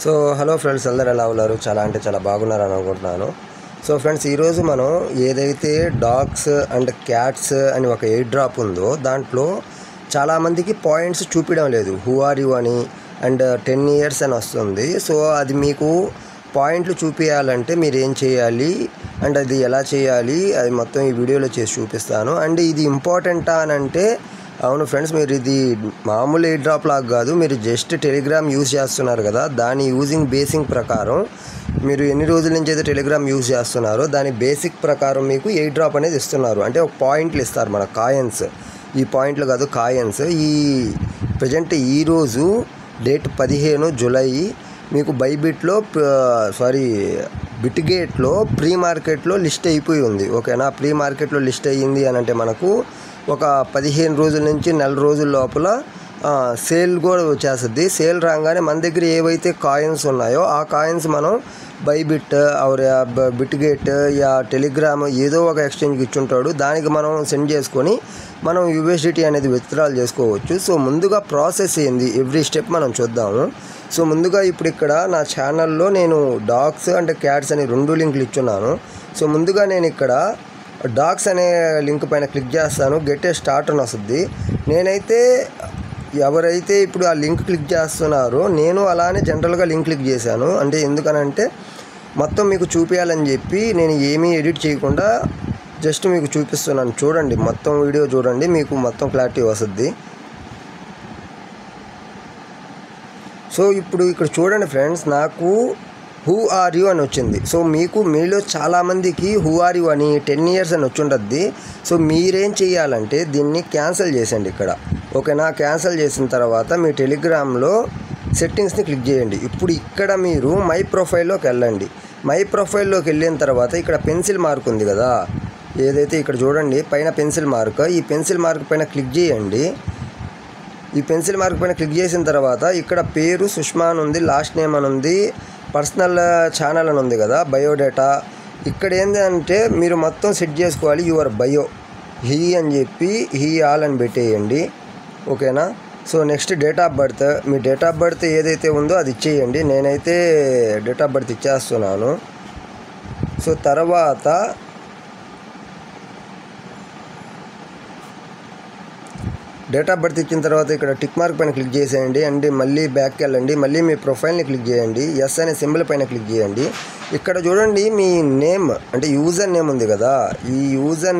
So hello friends, అందరు ఎలా ఉన్నారు? చాలా అంటే చాలా బాగున్నారని అనుకుంటున్నాను. సో ఫ్రెండ్స్, ఈరోజు మనం ఏదైతే డాగ్స్ అండ్ క్యాట్స్ అని ఒక ఎయిర్ డ్రాప్ ఉందో దాంట్లో చాలామందికి పాయింట్స్ చూపించడం లేదు. హూ ఆర్ యూ అని అండ్ 10 years అని వస్తుంది. సో అది మీకు పాయింట్లు చూపించాలంటే మీరు ఏం చేయాలి అండ్ అది ఎలా చేయాలి అది మొత్తం ఈ వీడియోలో చేసి చూపిస్తాను. అండ్ ఇది ఇంపార్టెంటా అని అంటే అవును ఫ్రెండ్స్, మీరు ఇది మామూలు ఎయిర్ డ్రాప్ లాగా కాదు, మీరు జస్ట్ టెలిగ్రామ్ యూజ్ చేస్తున్నారు కదా, దాని యూజింగ్ బేసిక్ ప్రకారం మీరు ఎన్ని రోజుల నుంచి అయితే టెలిగ్రామ్ యూజ్ చేస్తున్నారో దాని బేసిక్ ప్రకారం మీకు ఎయిర్ డ్రాప్ అనేది ఇస్తున్నారు. అంటే ఒక పాయింట్లు ఇస్తారు, మన కాయిన్స్. ఈ పాయింట్లు కాదు, కాయిన్స్. ఈ ప్రజెంట్ ఈరోజు డేట్ 15 జూలై మీకు బైబిట్లో బిట్గేట్లో ప్రీ మార్కెట్లో లిస్ట్ అయిపోయి ఉంది. ఓకేనా, ప్రీ మార్కెట్లో లిస్ట్ అయ్యింది అని అంటే మనకు ఒక 15 రోజుల నుంచి నెల రోజుల లోపల సేల్ కూడా వచ్చేస్తుంది. సేల్ రాగానే మన దగ్గర ఏవైతే కాయిన్స్ ఉన్నాయో ఆ కాయిన్స్ మనం Bybit are Bitget yeah Telegram ఏదో ఒక ఎక్స్చేంజ్కి ఇచ్చుంటాడు, దానికి మనం సెండ్ చేసుకొని మనం యూఎస్డిటీ అనేది విత్డ్రాల్ చేసుకోవచ్చు. సో ముందుగా ప్రాసెస్ ఏంది, ఎవ్రీ స్టెప్ మనం చూద్దాము. సో ముందుగా ఇప్పుడు ఇక్కడ నా ఛానల్లో నేను డాగ్స్ అండ్ క్యాట్స్ అని 2 లింకులు ఇచ్చున్నాను. సో ముందుగా నేను ఇక్కడ డాగ్స్ అనే లింక్ పైన క్లిక్ చేస్తాను. గెట్ ఏ స్టార్ట్ అని వస్తుంది. నేనైతే ఎవరైతే ఇప్పుడు ఆ లింక్ క్లిక్ చేస్తున్నారో నేను అలానే జనరల్గా లింక్ క్లిక్ చేశాను. అంటే ఎందుకనంటే మొత్తం మీకు చూపించాలని చెప్పి నేను ఏమీ ఎడిట్ చేయకుండా జస్ట్ మీకు చూపిస్తున్నాను. చూడండి, మొత్తం వీడియో చూడండి, మీకు మొత్తం క్లారిటీ వస్తుంది. సో ఇప్పుడు ఇక్కడ చూడండి ఫ్రెండ్స్, నాకు హూ ఆర్ యూ అని వచ్చింది. సో మీలో చాలామందికి హూ ఆర్ యూ అని 10 years అని వచ్చి. సో మీరేం చేయాలంటే దీన్ని క్యాన్సిల్ చేసేయండి ఇక్కడ. ఓకేనా, క్యాన్సిల్ చేసిన తర్వాత మీ టెలిగ్రామ్లో సెట్టింగ్స్ని క్లిక్ చేయండి. ఇప్పుడు ఇక్కడ మీరు మై ప్రొఫైల్లోకి వెళ్ళండి. మై ప్రొఫైల్లోకి వెళ్ళిన తర్వాత ఇక్కడ పెన్సిల్ మార్క్ ఉంది కదా, ఏదైతే ఇక్కడ చూడండి పైన పెన్సిల్ మార్క్, ఈ పెన్సిల్ మార్క్ పైన క్లిక్ చేయండి. ఈ పెన్సిల్ మార్క్ పైన క్లిక్ చేసిన తర్వాత ఇక్కడ పేరు సుష్మా అని ఉంది, లాస్ట్ నేమ్ అని ఉంది, పర్సనల్ ఛానల్ అని ఉంది కదా, బయోడేటా. ఇక్కడ ఏంటంటే మీరు మొత్తం సెట్ చేసుకోవాలి. యువర్ బయో హీ అని చెప్పి హీ ఆల్ అని పెట్టేయండి. ఓకేనా. So next date of birth, me date of birth ఏదైతే ఉందో అది ఇచ్చేయండి. నేనైతే డేట్ ఆఫ్ బర్త్ ఇచ్చేస్తున్నాను. సో తర్వాత డేట్ ఆఫ్ బర్త్ ఇచ్చిన తర్వాత ఇక్కడ టిక్ మార్క్ పైన క్లిక్ చేసేయండి. అండ్ మళ్ళీ బ్యాక్కి వెళ్ళండి. మళ్ళీ మీ ప్రొఫైల్ని క్లిక్ చేయండి. ఎస్ అనే సింబల్ పైన క్లిక్ చేయండి. ఇక్కడ చూడండి మీ నేమ్ అంటే యూజర్ నేమ్ ఉంది కదా, ఈ యూజర్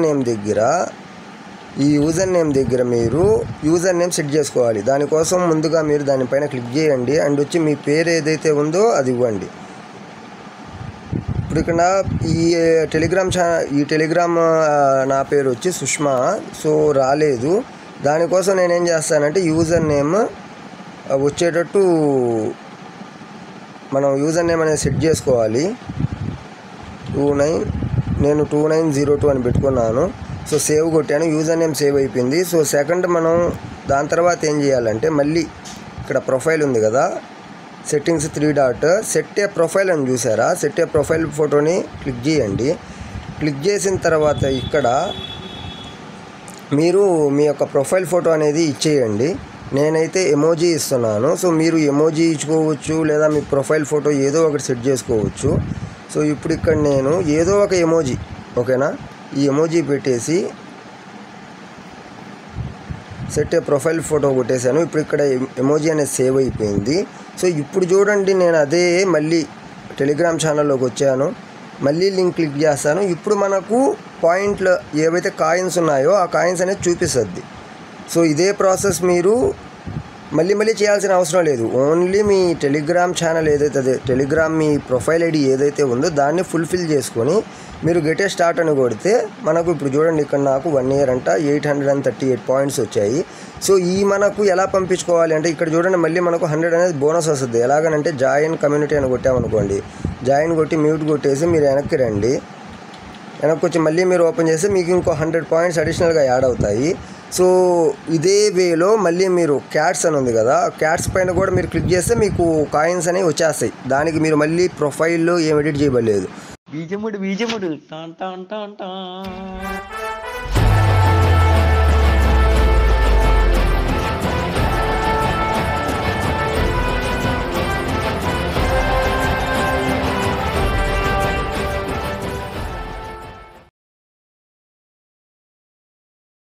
నేమ్ దగ్గర మీరు యూజర్ నేమ్ సెట్ చేసుకోవాలి. దానికోసం ముందుగా మీరు దానిపైన క్లిక్ చేయండి. అండ్ వచ్చి మీ పేరు ఏదైతే ఉందో అది ఇవ్వండి. ఇప్పుడు ఇక్కడ ఈ టెలిగ్రామ్ నా పేరు వచ్చి సుష్మా. సో రాలేదు, దానికోసం నేనేం చేస్తానంటే యూజర్ నేమ్ వచ్చేటట్టు మనం యూజర్ నేమ్ అనేది సెట్ చేసుకోవాలి. నేను 2902 అని పెట్టుకున్నాను. సో సేవ్ కొట్టాను, యూజర్ నేమ్ సేవ్ అయిపోయింది. సో సెకండ్ మనం దాని తర్వాత ఏం చేయాలంటే మళ్ళీ ఇక్కడ ప్రొఫైల్ ఉంది కదా, సెట్టింగ్స్ 3 డాట్ సెట్ ఏ ప్రొఫైల్ అని చూసారా, సెట్ ఏ ప్రొఫైల్ ఫోటోని క్లిక్ చేయండి. క్లిక్ చేసిన తర్వాత ఇక్కడ మీరు మీ యొక్క ప్రొఫైల్ ఫోటో అనేది ఇచ్చేయండి. నేనైతే ఎమోజీ ఇస్తున్నాను. సో మీరు ఎమోజీ ఇచ్చుకోవచ్చు లేదా మీ ప్రొఫైల్ ఫోటో ఏదో ఒకటి సెట్ చేసుకోవచ్చు. సో ఇప్పుడు ఇక్కడ నేను ఏదో ఒక ఎమోజీ, ఓకేనా, ఈ ఎమోజీ పెట్టేసి సెట్ ఏ ప్రొఫైల్ ఫోటో కొట్టేశాను. ఇప్పుడు ఇక్కడ ఎమోజీ అనేది సేవ్ అయిపోయింది. సో ఇప్పుడు చూడండి, నేను అదే మళ్ళీ టెలిగ్రామ్ ఛానల్లోకి వచ్చాను. మళ్ళీ లింక్ క్లిక్ చేస్తాను. ఇప్పుడు మనకు పాయింట్లు ఏవైతే కాయిన్స్ ఉన్నాయో ఆ కాయిన్స్ అనేది చూపిస్తుంది. సో ఇదే ప్రాసెస్ మీరు మళ్ళీ చేయాల్సిన అవసరం లేదు. ఓన్లీ మీ టెలిగ్రామ్ ఛానల్ ఏదైతే అదే టెలిగ్రామ్ మీ ప్రొఫైల్ ఐడి ఏదైతే ఉందో దాన్ని ఫుల్ఫిల్ చేసుకొని మీరు గెట్ ఏ స్టార్ట్ అని కొడితే మనకు ఇప్పుడు చూడండి ఇక్కడ నాకు 1 year అంట 838 పాయింట్స్ వచ్చాయి. సో ఈ మనకు ఎలా పంపించుకోవాలి అంటే ఇక్కడ చూడండి మళ్ళీ మనకు 100 అనేది బోనస్ వస్తుంది. ఎలాగనంటే జాయిన్ కమ్యూనిటీ అని కొట్టామనుకోండి, జాయిన్ కొట్టి మ్యూట్ కొట్టేసి మీరు వెనక్కి రండి. వెనక్కి వచ్చి మళ్ళీ మీరు ఓపెన్ చేస్తే మీకు ఇంకో 100 పాయింట్స్ అడిషనల్గా యాడ్ అవుతాయి. సో ఇదే వేలో మళ్ళీ మీరు క్యాట్స్ అని ఉంది కదా, క్యాట్స్ పైన కూడా మీరు క్లిక్ చేస్తే మీకు కాయిన్స్ అనేవి వచ్చేస్తాయి. దానికి మీరు మళ్ళీ ప్రొఫైల్లో ఏం ఎడిట్ చేయబడలేదు. బీజముడు టాన్ టాన్ టాన్ టాన్.